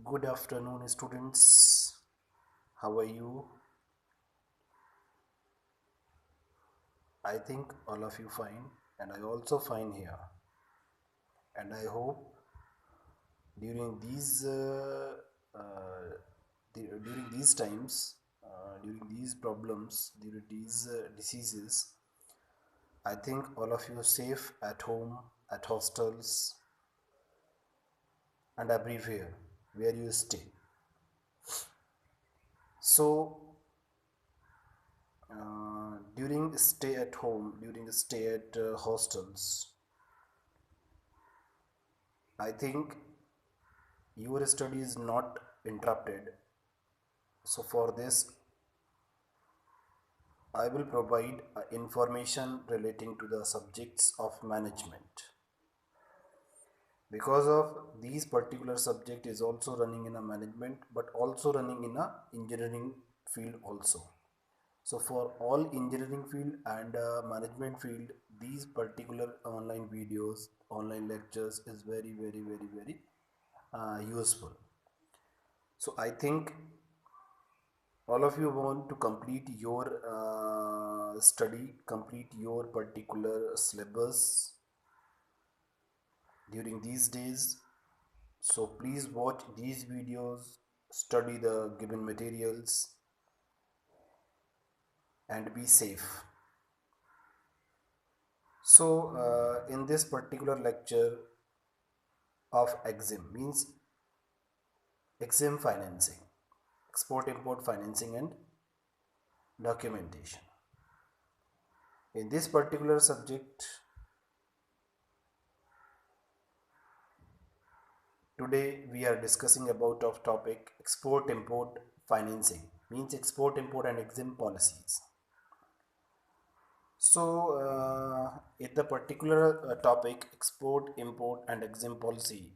Good afternoon, students. How are you? I think all of you fine, and I also fine here. And I hope during uh, during these times, during these problems, during these diseases, I think all of you are safe at home, at hostels, and everywhere where you stay. So during stay at home, during stay at hostels, I think your study is not interrupted. So for this, I will provide information relating to the subjects of management. Because of these particular subject is also running in a management, but also running in a engineering field also. So for all engineering field and management field, these particular online videos, online lectures is very useful. So I think all of you want to complete your study, complete your particular syllabus during these days. So please watch these videos, study the given materials, and be safe. So in this particular lecture of exim means exim financing, export import financing and documentation. In this particular subject, today we are discussing about of topic export import financing means export import and exim policies. So in the particular topic export import and exim policy,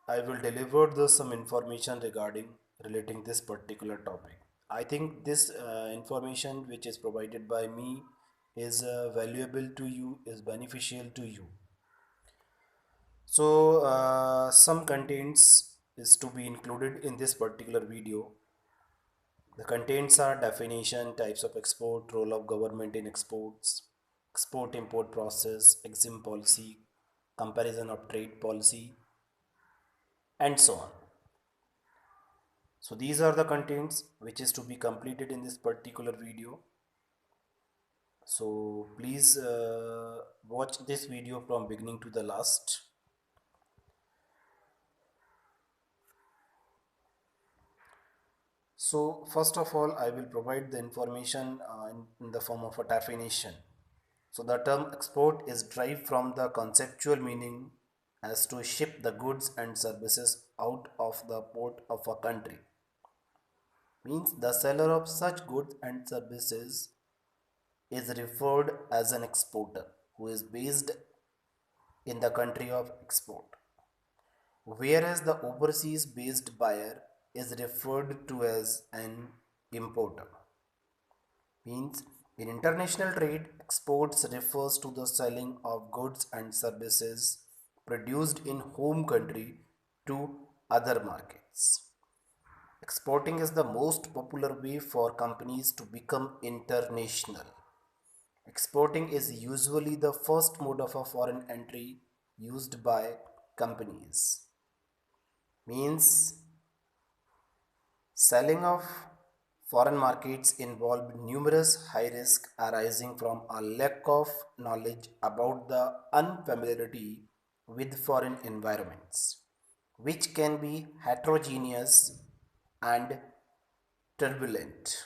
I will deliver some information regarding relating this particular topic. I think this information which is provided by me is valuable to you, is beneficial to you. So some contents is to be included in this particular video. The contents are definition, types of export, role of government in exports, export import process, exim policy, comparison of trade policy, and so on. So these are the contents which is to be completed in this particular video. So please watch this video from beginning to the last. So first of all, I will provide the information in the form of a definition. So the term export is derived from the conceptual meaning as to ship the goods and services out of the port of a country. Means the seller of such goods and services is referred as an exporter who is based in the country of export. Whereas the overseas based buyer is referred to as an importer. Means in international trade, exports refers to the selling of goods and services produced in home country to other markets. Exporting is the most popular way for companies to become international. Exporting is usually the first mode of a foreign entry used by companies. Means selling of foreign markets involve numerous high risks arising from a lack of knowledge about the unfamiliarity with foreign environments, which can be heterogeneous and turbulent.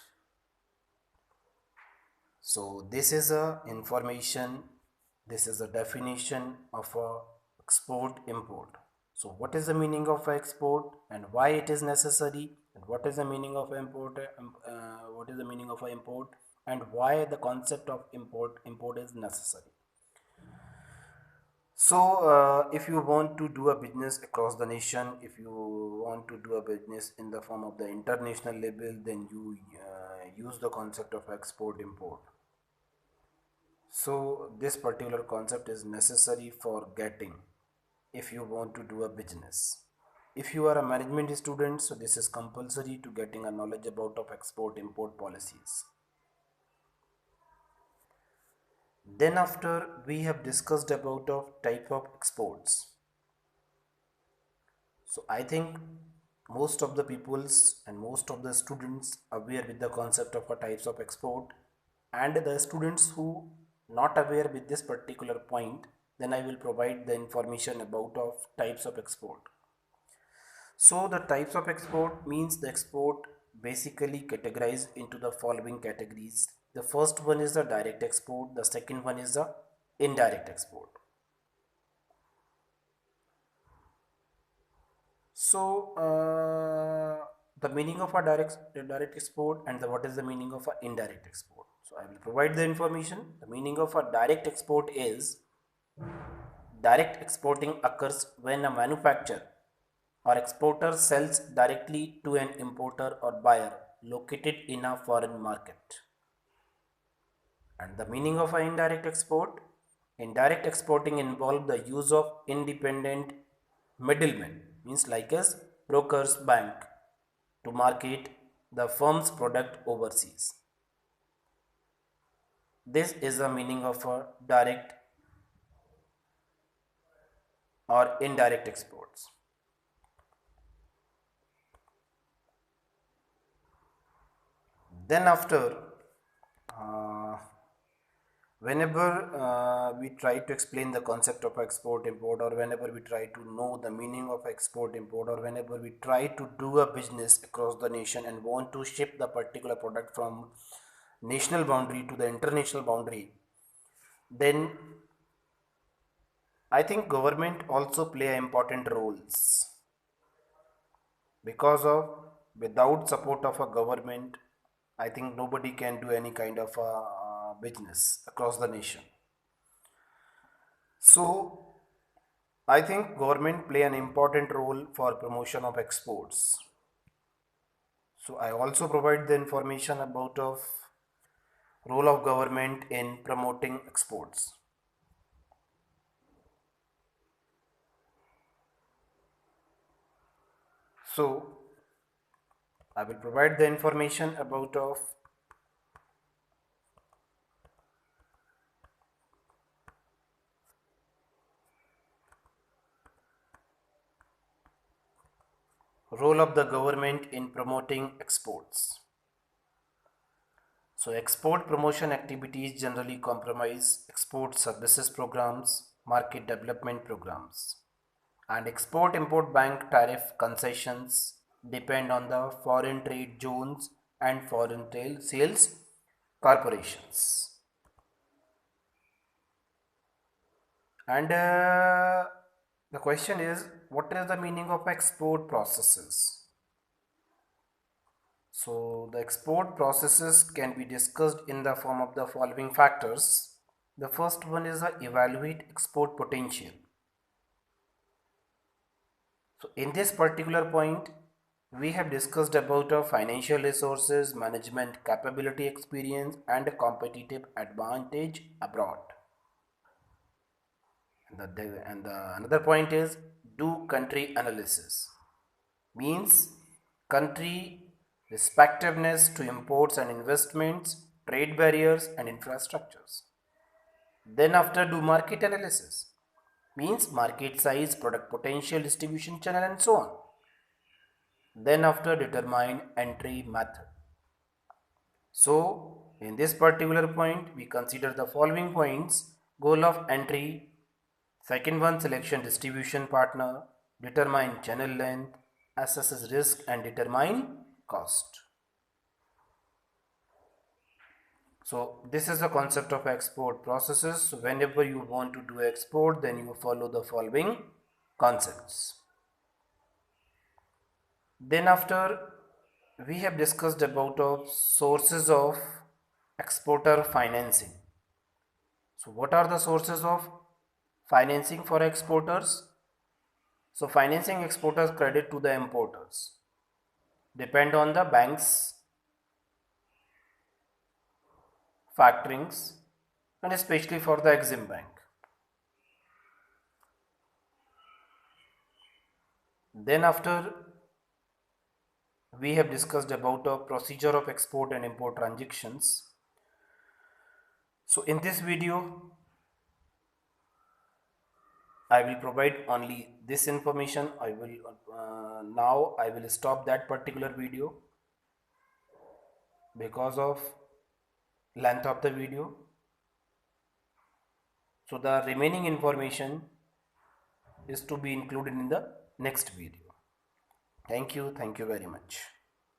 So this is a information, this is a definition of a export import. So what is the meaning of export and why it is necessary, and what is the meaning of import, what is the meaning of import, and why the concept of import is necessary. So if you want to do a business across the nation, if you want to do a business in the form of the international level, then you use the concept of export import. So this particular concept is necessary for getting if you want to do a business. If you are a management student, so this is compulsory to getting a knowledge about of export import policies. Then after we have discussed about of type of exports. So I think most of the peoples and most of the students aware with the concept of a types of export, and the students who not aware with this particular point, then I will provide the information about of types of export. So the types of export means the export basically categorized into the following categories. The first one is the direct export, the second one is the indirect export. So the meaning of a direct export and what is the meaning of a indirect export. So I will provide the information. The meaning of a direct export is direct exporting occurs when a manufacturer or exporter sells directly to an importer or buyer located in a foreign market. And the meaning of an indirect export? Indirect exporting involves the use of independent middlemen, means like as brokers, bank, to market the firm's product overseas. This is the meaning of a direct or indirect exports. Then after, uh, whenever we try to explain the concept of export import, or whenever we try to know the meaning of export import, or whenever we try to do a business across the nation and want to ship the particular product from national boundary to the international boundary, then I think government also play important roles, because of without support of a government, I think nobody can do any kind of a business across the nation. So I think government play an important role for promotion of exports. So I also provide the information about of role of government in promoting exports. So I will provide the information about of role of the government in promoting exports. So export promotion activities generally comprise export services programs, market development programs, and export import bank tariff concessions depend on the foreign trade zones and foreign trade sales corporations. And the question is, what is the meaning of export processes? So the export processes can be discussed in the form of the following factors. The first one is the evaluate export potential. So in this particular point, we have discussed about financial resources, management capability, experience, and competitive advantage abroad. Another point is do country analysis. Means country respectiveness to imports and investments, trade barriers and infrastructures. Then after do market analysis. Means market size, product potential, distribution channel and so on. Then after determine entry method. So in this particular point we consider the following points: goal of entry, second one selection distribution partner, determine channel length, assesses risk and determine cost. So this is the concept of export processes. So whenever you want to do export, then you follow the following concepts. Then after we have discussed about sources of exporter financing. So what are the sources of financing for exporters? So financing exporters credit to the importers depend on the banks, factorings, and especially for the Exim Bank. Then after we have discussed about a procedure of export and import transactions. So in this video, I will provide only this information. I will stop that particular video because of length of the video. So the remaining information is to be included in the next video. Thank you very much.